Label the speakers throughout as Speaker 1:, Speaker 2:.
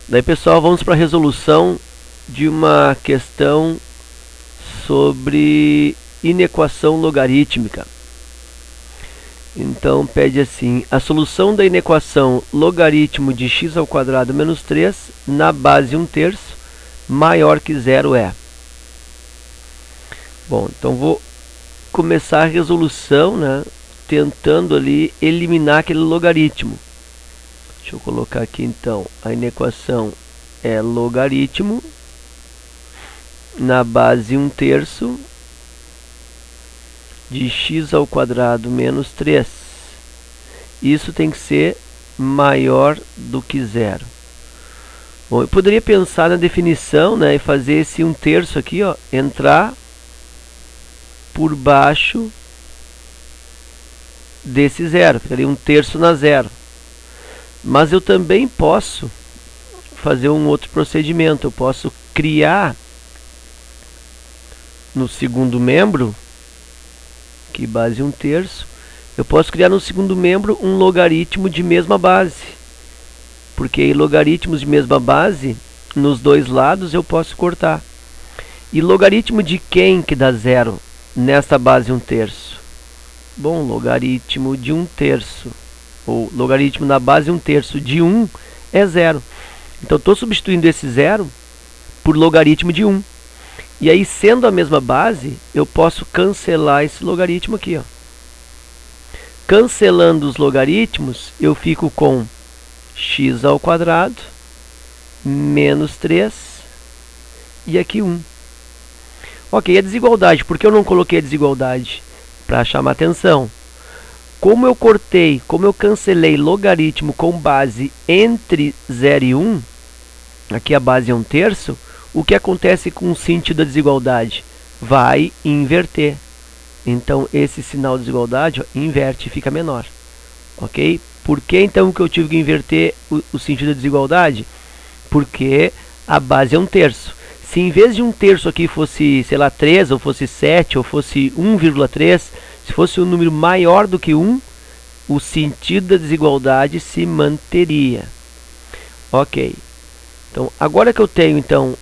Speaker 1: Daí, pessoal, vamos para a resolução de uma questão sobre inequação logarítmica. Então, pede assim: a solução da inequação logaritmo de x ao quadrado menos 3 na base 1/3 maior que zero é. Bom, então vou começar a resolução, né, tentando ali eliminar aquele logaritmo. Deixa eu colocar aqui então, a inequação é logaritmo na base 1/3 de x ao quadrado menos 3. Isso tem que ser maior do que zero. Bom, eu poderia pensar na definição, né, e fazer esse 1/3 aqui, ó, entrar por baixo desse zero, ficaria 1/3 na zero. Mas eu também posso fazer um outro procedimento. Eu posso criar no segundo membro, que base 1/3, eu posso criar no segundo membro um logaritmo de mesma base, porque logaritmos de mesma base nos dois lados eu posso cortar. E logaritmo de quem que dá zero nesta base 1/3? Bom, logaritmo de 1/3, ou logaritmo na base 1/3 de 1 é zero. Então estou substituindo esse zero por logaritmo de 1. E aí, sendo a mesma base, eu posso cancelar esse logaritmo aqui, ó. Cancelando os logaritmos, eu fico com x ao quadrado menos 3 e aqui 1. Ok, a desigualdade. Por que eu não coloquei a desigualdade? Para chamar atenção. Como eu cancelei logaritmo com base entre 0 e 1, aqui a base é 1/3, o que acontece com o sentido da desigualdade? Vai inverter. Então, esse sinal de desigualdade, ó, inverte e fica menor. Ok? Por que então que eu tive que inverter o sentido da desigualdade? Porque a base é 1/3. Se em vez de 1/3 aqui fosse, sei lá, 3, ou fosse 7, ou fosse 1,3, se fosse um número maior do que 1, o sentido da desigualdade se manteria. Ok. Então, agora que eu tenho então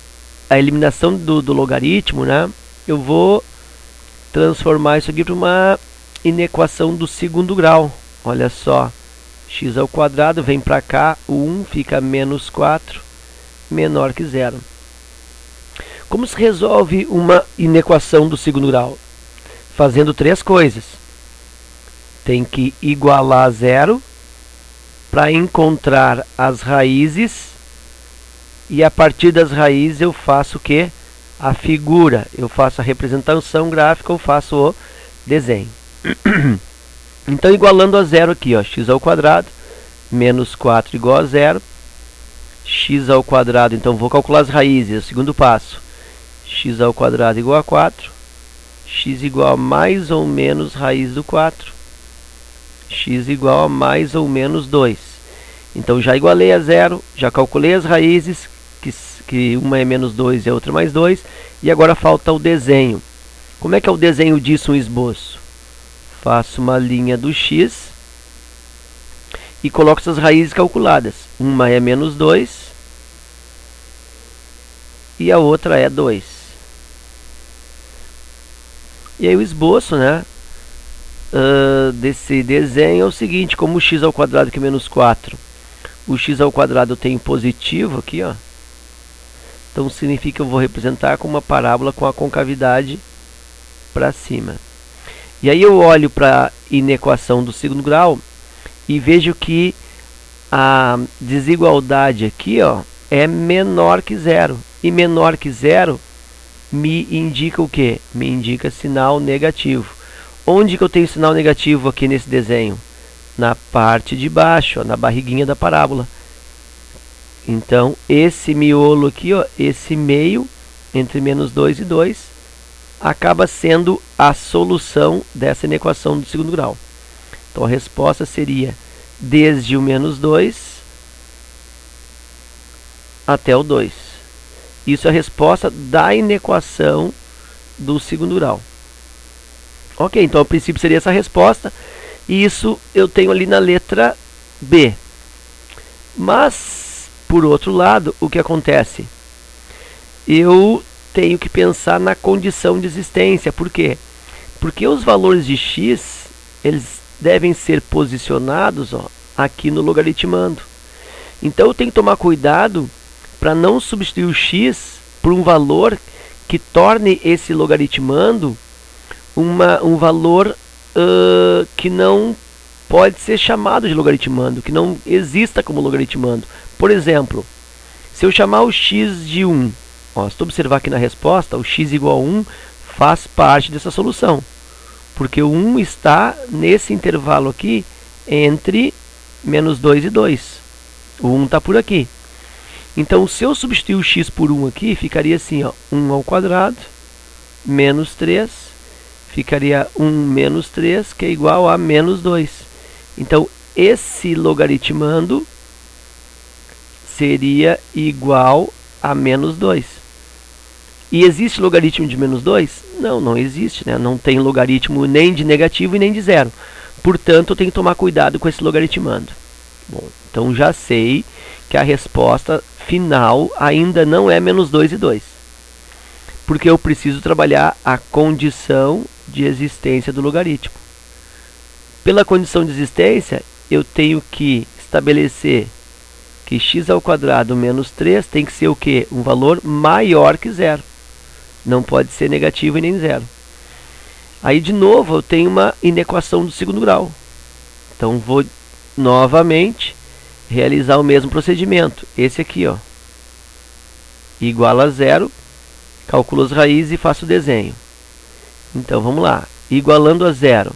Speaker 1: a eliminação do logaritmo, né, eu vou transformar isso aqui para uma inequação do segundo grau. Olha só, x ao quadrado vem para cá, o 1 fica menos 4, menor que zero. Como se resolve uma inequação do segundo grau? Fazendo três coisas. Tem que igualar a zero para encontrar as raízes, e a partir das raízes eu faço o quê? A figura. Eu faço a representação gráfica, eu faço o desenho. Então, igualando a zero aqui, ó, x ao quadrado menos 4 igual a zero. X ao quadrado, então vou calcular as raízes, o segundo passo. X ao quadrado igual a 4. X igual a mais ou menos raiz do 4. X igual a mais ou menos 2. Então, já igualei a zero, já calculei as raízes, que uma é menos 2 e a outra mais 2. E agora falta o desenho. Como é que é o desenho disso, um esboço? Faço uma linha do x e coloco essas raízes calculadas. Uma é menos 2 e a outra é 2. E aí o esboço, né, desse desenho é o seguinte: como o x ao quadrado que é menos 4, o x ao quadrado eu tenho positivo aqui, ó. Então significa que eu vou representar com uma parábola com a concavidade para cima. E aí eu olho para a inequação do segundo grau e vejo que a desigualdade aqui, ó, é menor que zero. E menor que zero me indica o quê? Me indica sinal negativo. Onde que eu tenho sinal negativo aqui nesse desenho? Na parte de baixo, ó, na barriguinha da parábola. Então, esse miolo aqui, ó, esse meio, entre menos 2 e 2, acaba sendo a solução dessa inequação do segundo grau. Então, a resposta seria desde o menos 2 até o 2. Isso é a resposta da inequação do segundo grau. Ok, então, a princípio seria essa a resposta. E isso eu tenho ali na letra B. Mas por outro lado, o que acontece? Eu tenho que pensar na condição de existência. Por quê? Porque os valores de x, eles devem ser posicionados, ó, aqui no logaritmando. Então eu tenho que tomar cuidado para não substituir o x por um valor que torne esse logaritmando um valor que não pode ser chamado de logaritmando, que não exista como logaritmando. Por exemplo, se eu chamar o x de 1, ó, se tu observar aqui na resposta, o x igual a 1 faz parte dessa solução, porque o 1 está nesse intervalo aqui entre menos 2 e 2. O 1 está por aqui. Então, se eu substituir o x por 1 aqui, ficaria assim, ó, 1 ao quadrado menos 3, ficaria 1 menos 3, que é igual a menos 2. Então, esse logaritmando seria igual a menos 2. E existe logaritmo de menos 2? Não, não existe, né? Não tem logaritmo nem de negativo e nem de zero. Portanto, eu tenho que tomar cuidado com esse logaritmando. Bom, então já sei que a resposta final ainda não é menos 2 e 2. Porque eu preciso trabalhar a condição de existência do logaritmo. Pela condição de existência, eu tenho que estabelecer que x ao quadrado menos 3 tem que ser o quê? Um valor maior que zero. Não pode ser negativo e nem zero. Aí, de novo, eu tenho uma inequação do segundo grau. Então, vou novamente realizar o mesmo procedimento. Esse aqui, ó, igual a zero. Calculo as raízes e faço o desenho. Então, vamos lá. Igualando a zero,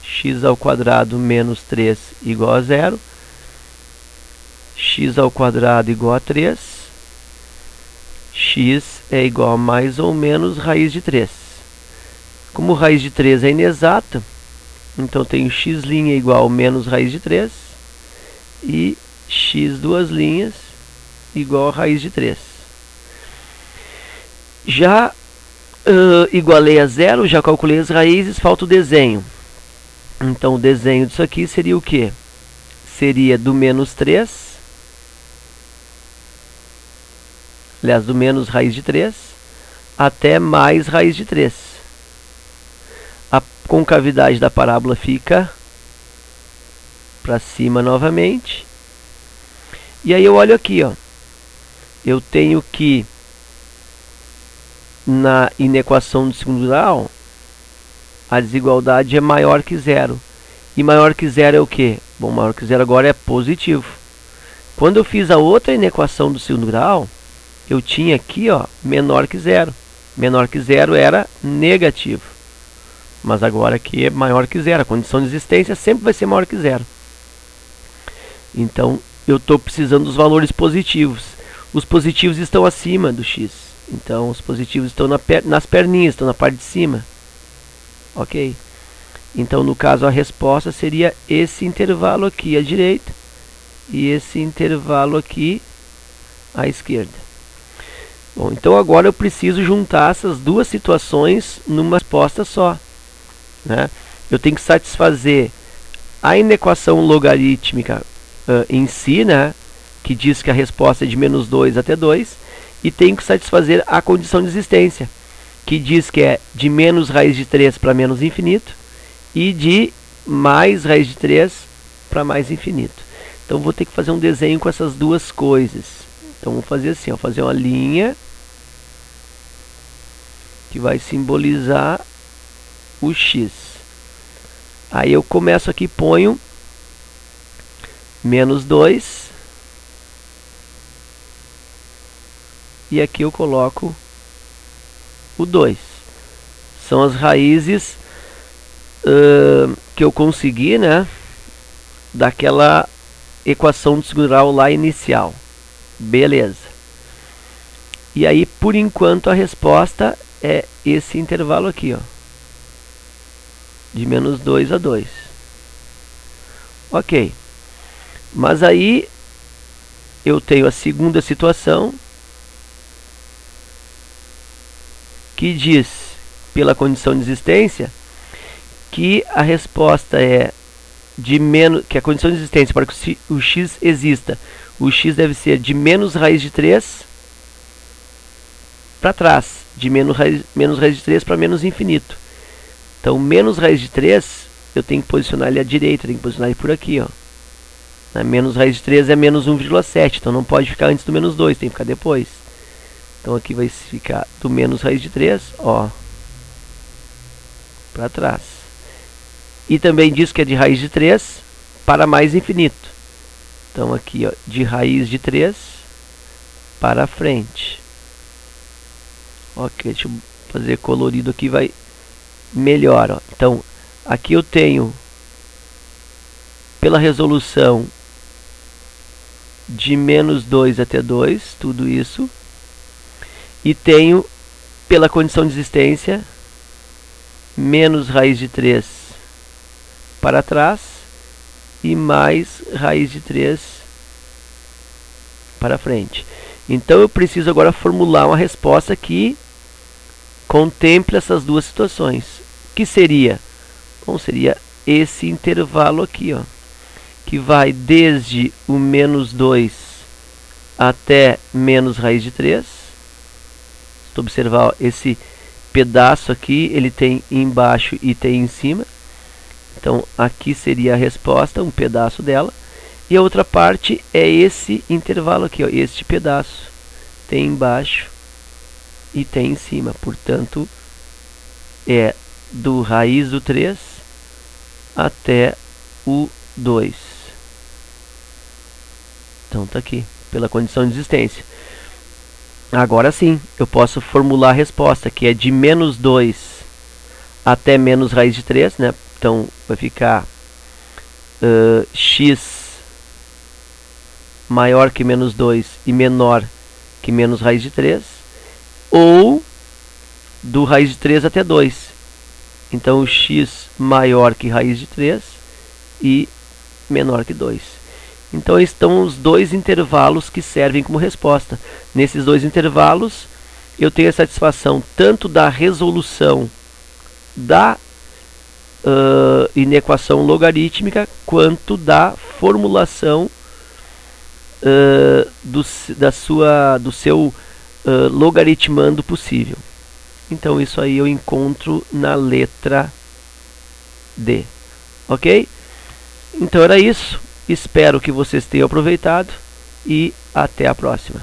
Speaker 1: x ao quadrado menos 3 igual a zero. X ao quadrado igual a 3. X é igual a mais ou menos raiz de 3. Como raiz de 3 é inexata, então eu tenho x' igual a menos raiz de 3 e x duas linhas igual a raiz de 3. Já igualei a zero, já calculei as raízes, falta o desenho. Então o desenho disso aqui seria o quê? Seria do menos 3, aliás, do menos raiz de 3 até mais raiz de 3. A concavidade da parábola fica para cima novamente. E aí eu olho aqui, ó. Eu tenho que, na inequação do segundo grau, a desigualdade é maior que zero. E maior que zero é o quê? Bom, maior que zero agora é positivo. Quando eu fiz a outra inequação do segundo grau, eu tinha aqui, ó, menor que zero. Menor que zero era negativo. Mas agora aqui é maior que zero. A condição de existência sempre vai ser maior que zero. Então, eu estou precisando dos valores positivos. Os positivos estão acima do x. Então, os positivos estão nas perninhas, estão na parte de cima. Ok? Então, no caso, a resposta seria esse intervalo aqui à direita e esse intervalo aqui à esquerda. Bom, então agora eu preciso juntar essas duas situações numa resposta só, né? Eu tenho que satisfazer a inequação logarítmica em si, né? Que diz que a resposta é de menos 2 até 2, e tenho que satisfazer a condição de existência, que diz que é de menos raiz de 3 para menos infinito e de mais raiz de 3 para mais infinito. Então vou ter que fazer um desenho com essas duas coisas. Então vou fazer assim, ó, fazer uma linha que vai simbolizar o x. Aí eu começo aqui, ponho menos 2 e aqui eu coloco o 2. São as raízes que eu consegui, né, daquela equação do segundo grau lá inicial. Beleza. E aí, por enquanto, a resposta é esse intervalo aqui, ó, de menos 2 a 2. Ok. Mas aí eu tenho a segunda situação, que diz, pela condição de existência, que a resposta é de menos, que a condição de existência para que o x exista, O x deve ser de menos raiz de 3 para trás, de menos raiz de 3 para menos infinito. Então, menos raiz de 3, eu tenho que posicionar ele à direita, tenho que posicionar ele por aqui, ó. Menos raiz de 3 é menos 1,7, então não pode ficar antes do menos 2, tem que ficar depois. Então aqui vai ficar do menos raiz de 3, ó, para trás. E também diz que é de raiz de 3 para mais infinito. Então aqui, ó, de raiz de 3 para frente. Ok, deixa eu fazer colorido aqui, vai melhor, ó. Então aqui eu tenho, pela resolução, de menos 2 até 2, tudo isso. E tenho, pela condição de existência, menos raiz de 3 para trás e mais raiz de 3 para frente. Então eu preciso agora formular uma resposta que contemple essas duas situações. Que seria? Bom, seria esse intervalo aqui, ó, que vai desde o menos 2 até menos raiz de 3. Se tu observar, ó, esse pedaço aqui, ele tem embaixo e tem em cima. Então, aqui seria a resposta, um pedaço dela. E a outra parte é esse intervalo aqui, ó, este pedaço. Tem embaixo e tem em cima. Portanto, é do raiz do 3 até o 2. Então tá aqui, pela condição de existência. Agora sim, eu posso formular a resposta, que é de menos 2 até menos raiz de 3, né? Então vai ficar x maior que menos 2 e menor que menos raiz de 3, ou do raiz de 3 até 2. Então o x maior que raiz de 3 e menor que 2. Então estão os dois intervalos que servem como resposta. Nesses dois intervalos eu tenho a satisfação tanto da resolução da inequação logarítmica quanto da formulação do seu logaritmando possível. Então isso aí eu encontro na letra D. Ok? Então era isso. Espero que vocês tenham aproveitado e até a próxima.